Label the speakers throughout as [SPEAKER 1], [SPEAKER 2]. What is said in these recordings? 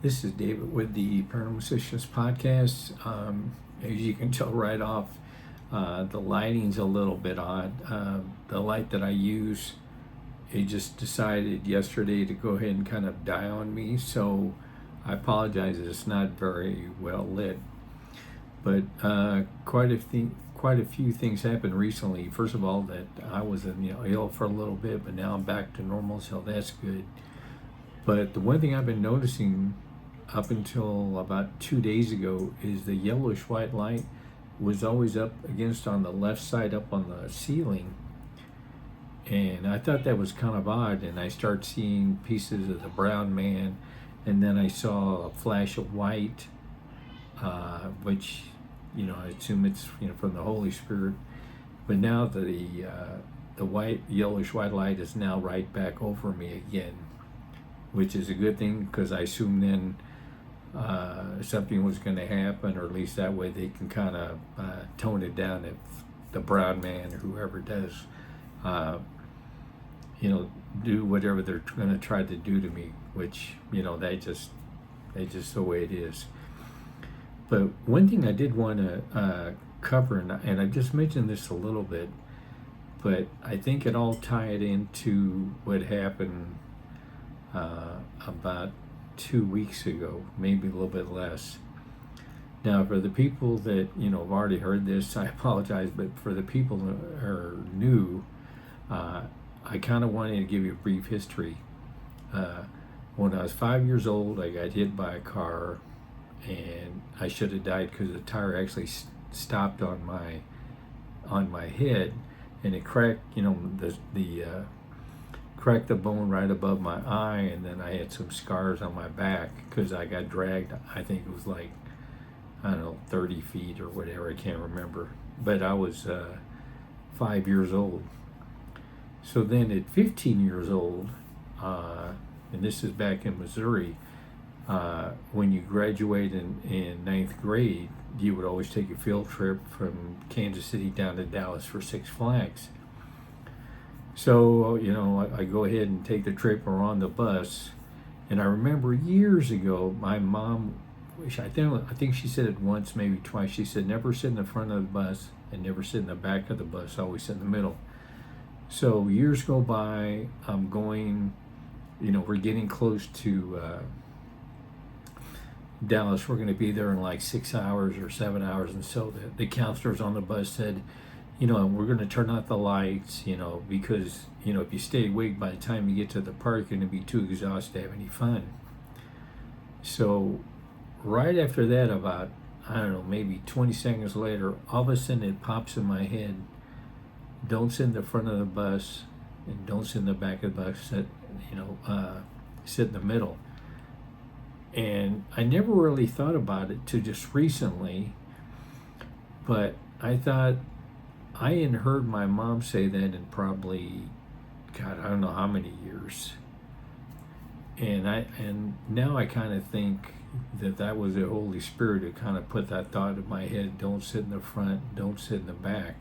[SPEAKER 1] This is David with the Paranormal-Activity podcast. As you can tell right off, the lighting's a little bit odd. The light that I use, it just decided yesterday to go ahead and kind of die on me. So I apologize. It's not very well lit, but quite a few things happened recently. First of all, that I was ill for a little bit, but now I'm back to normal, so that's good. But the one thing I've been noticing up until about 2 days ago is the yellowish white light was always up against on the left side up on the ceiling, and I thought that was kind of odd. And I start seeing pieces of the brown man, and then I saw a flash of white, which I assume it's from the Holy Spirit. But now the white yellowish white light is now right back over me again, which is a good thing, because I assume then something was going to happen, or at least that way they can kind of tone it down if the brown man or whoever does, do whatever they're going to try to do to me, which, they just the way it is. But one thing I did want to cover, and I just mentioned this a little bit, but I think it all tied into what happened about 2 weeks ago, maybe a little bit less. Now, for the people that have already heard this, I apologize, but for the people that are new, I kind of wanted to give you a brief history. When I was 5 years old, I got hit by a car, and I should have died because the tire actually stopped on my head, and it cracked, cracked the bone right above my eye, and then I had some scars on my back because I got dragged. I think it was like, I don't know, 30 feet or whatever, I can't remember. But I was 5 years old. So then at 15 years old, and this is back in Missouri, when you graduate in ninth grade, you would always take a field trip from Kansas City down to Dallas for Six Flags. So, I go ahead and take the trip. Or on the bus, and I remember years ago, my mom, I think she said it once, maybe twice. She said, never sit in the front of the bus and never sit in the back of the bus, always sit in the middle. So years go by, I'm going, we're getting close to Dallas. We're going to be there in like 6 hours or 7 hours. And so the counselors on the bus said, we're going to turn out the lights, because, if you stay awake by the time you get to the park, you're going to be too exhausted to have any fun. So right after that, about, I don't know, maybe 20 seconds later, all of a sudden it pops in my head, don't sit in the front of the bus and don't sit in the back of the bus, sit in the middle. And I never really thought about it till just recently, but I thought, I hadn't heard my mom say that in probably, God, I don't know how many years. And now I kind of think that was the Holy Spirit who kind of put that thought in my head, don't sit in the front, don't sit in the back.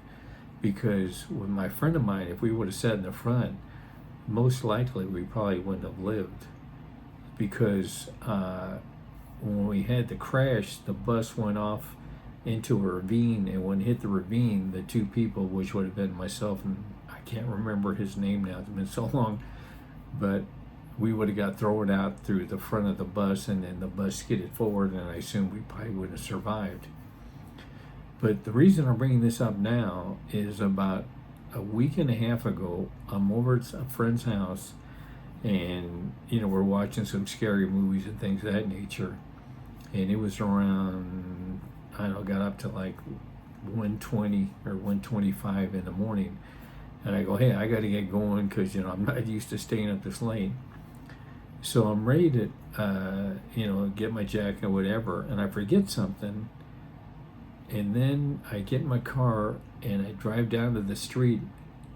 [SPEAKER 1] Because with my friend of mine, if we would have sat in the front, most likely we probably wouldn't have lived. Because when we had the crash, the bus went off into a ravine, and when it hit the ravine, the two people, which would have been myself and I can't remember his name now, it's been so long, but we would have got thrown out through the front of the bus, and then the bus skidded forward, and I assume we probably wouldn't have survived. But the reason I'm bringing this up now is about a week and a half ago, I'm over at a friend's house, and we're watching some scary movies and things of that nature, and it was around, I don't know, got up to like 1:20 or 1:25 in the morning, and I go, hey, I got to get going because I'm not used to staying up this late. So I'm ready to get my jacket or whatever, and I forget something, and then I get in my car and I drive down to the street,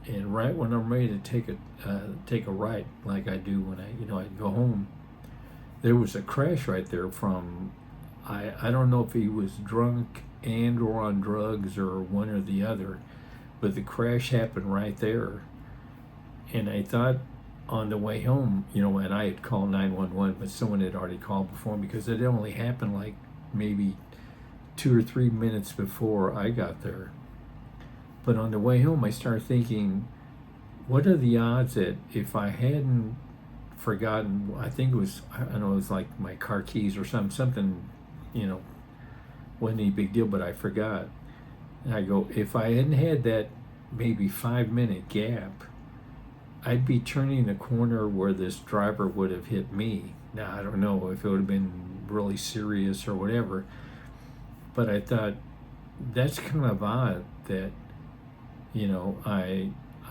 [SPEAKER 1] and right when I'm ready to take a right, like I do when I go home, there was a crash right there from, I don't know if he was drunk and or on drugs or one or the other, but the crash happened right there. And I thought, on the way home, and I had called 911, but someone had already called before me because it only happened like maybe 2 or 3 minutes before I got there. But on the way home, I started thinking, what are the odds that if I hadn't forgotten, I think it was, I don't know, it was like my car keys or something, wasn't any big deal, but I forgot. And I go, if I hadn't had that maybe 5 minute gap, I'd be turning the corner where this driver would have hit me. Now, I don't know if it would have been really serious or whatever, but I thought that's kind of odd that,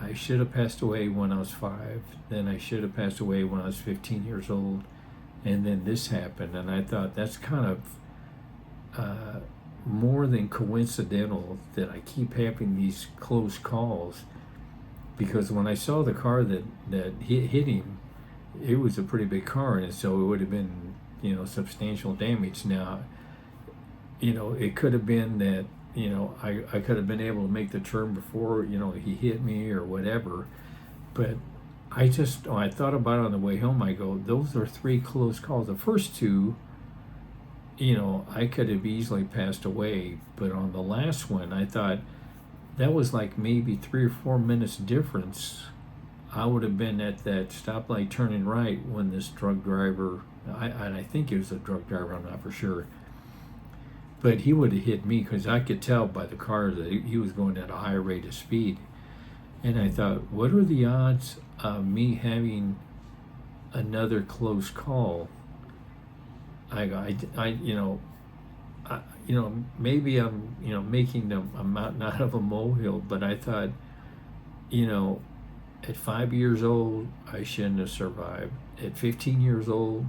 [SPEAKER 1] I should have passed away when I was 5, then I should have passed away when I was 15 years old, and then this happened. And I thought that's kind of more than coincidental that I keep having these close calls, because when I saw the car that hit him, it was a pretty big car, and so it would have been, substantial damage. Now, it could have been that, I could have been able to make the turn before, he hit me or whatever. But I thought about it on the way home. I go, those are 3 close calls. The first 2, I could have easily passed away. But on the last one, I thought that was like maybe 3 or 4 minutes difference. I would have been at that stoplight turning right when this drug driver, I think it was a drug driver, I'm not for sure, but he would have hit me because I could tell by the car that he was going at a high rate of speed. And I thought, what are the odds of me having another close call? Maybe I'm making a mountain out of a molehill, but I thought, at 5 years old, I shouldn't have survived. At 15 years old,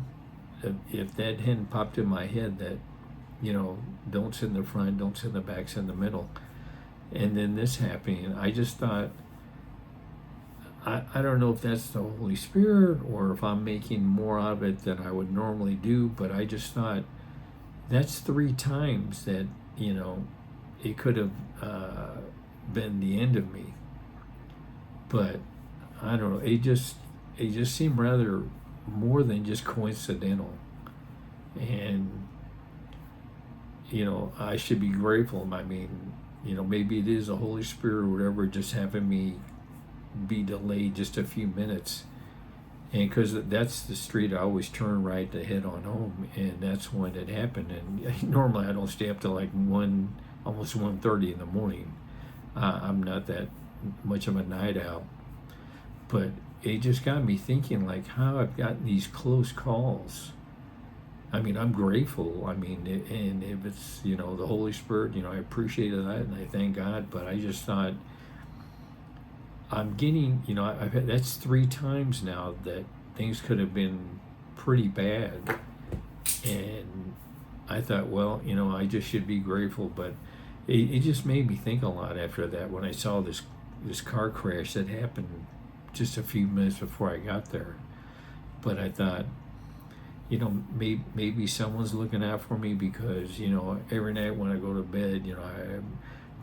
[SPEAKER 1] if that hadn't popped in my head that, don't sit in the front, don't sit in the back, sit in the middle. And then this happening, I just thought, I don't know if that's the Holy Spirit or if I'm making more of it than I would normally do, but I just thought that's 3 times that, it could have been the end of me. But I don't know, it just seemed rather more than just coincidental. And I should be grateful. I mean, maybe it is the Holy Spirit or whatever, just having me be delayed just a few minutes. And because that's the street I always turn right to head on home, and that's when it happened. And normally I don't stay up till like almost 1:30 in the morning. I'm not that much of a night owl, but it just got me thinking, like, how I've gotten these close calls. I mean, I'm grateful. I mean, and if it's, the Holy Spirit, I appreciate that and I thank God. But I just thought, I'm getting, I've had, that's 3 times now that things could have been pretty bad. And I thought, well, I just should be grateful. But it just made me think a lot after that when I saw this car crash that happened just a few minutes before I got there. But I thought, maybe someone's looking out for me, because, every night when I go to bed, I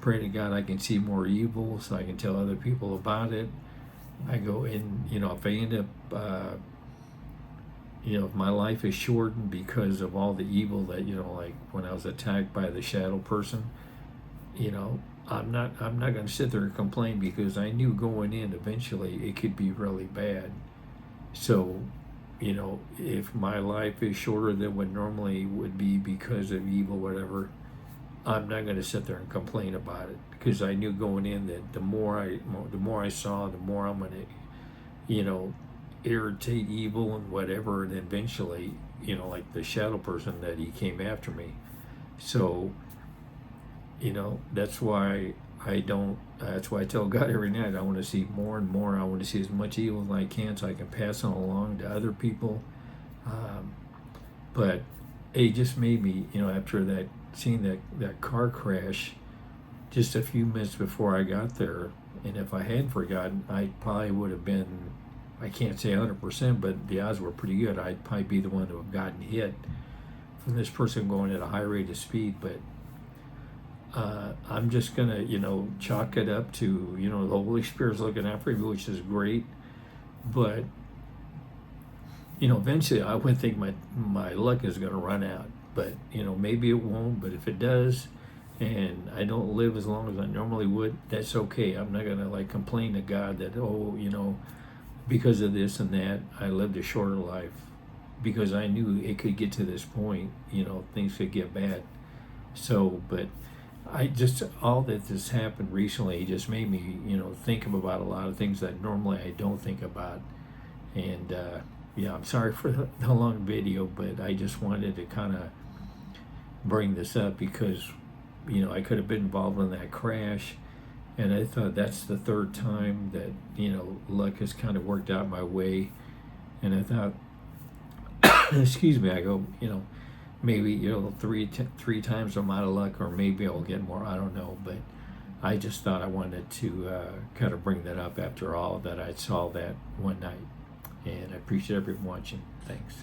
[SPEAKER 1] pray to God I can see more evil so I can tell other people about it. I go in, if I end up, if my life is shortened because of all the evil that, like when I was attacked by the shadow person, I'm not going to sit there and complain, because I knew going in eventually it could be really bad. So, if my life is shorter than what normally would be because of evil, whatever, I'm not going to sit there and complain about it, because I knew going in that the more I saw, the more I'm going to, irritate evil and whatever, and eventually, like the shadow person, that he came after me. So, that's why I tell God every night, I want to see more and more. I want to see as much evil as I can so I can pass it along to other people. But it just made me, after seeing that car crash just a few minutes before I got there, and if I had forgotten, I probably would have been, I can't say 100%, but the odds were pretty good. I'd probably be the one who have gotten hit from this person going at a high rate of speed. But I'm just gonna, chalk it up to, the Holy Spirit's looking out for me, which is great. But eventually I would think my luck is going to run out, but maybe it won't. But if it does, and I don't live as long as I normally would, that's okay. I'm not going to like complain to God that, oh, because of this and that, I lived a shorter life, because I knew it could get to this point, things could get bad. So, but all that this happened recently just made me, think about a lot of things that normally I don't think about. And yeah, I'm sorry for the long video, but I just wanted to kind of bring this up because, I could have been involved in that crash. And I thought that's the third time that, luck has kind of worked out my way. And I thought, excuse me, I go, maybe, three times I'm out of luck, or maybe I'll get more. I don't know. But I just thought I wanted to kind of bring that up after all that I saw that one night. And I appreciate everyone watching. Thanks.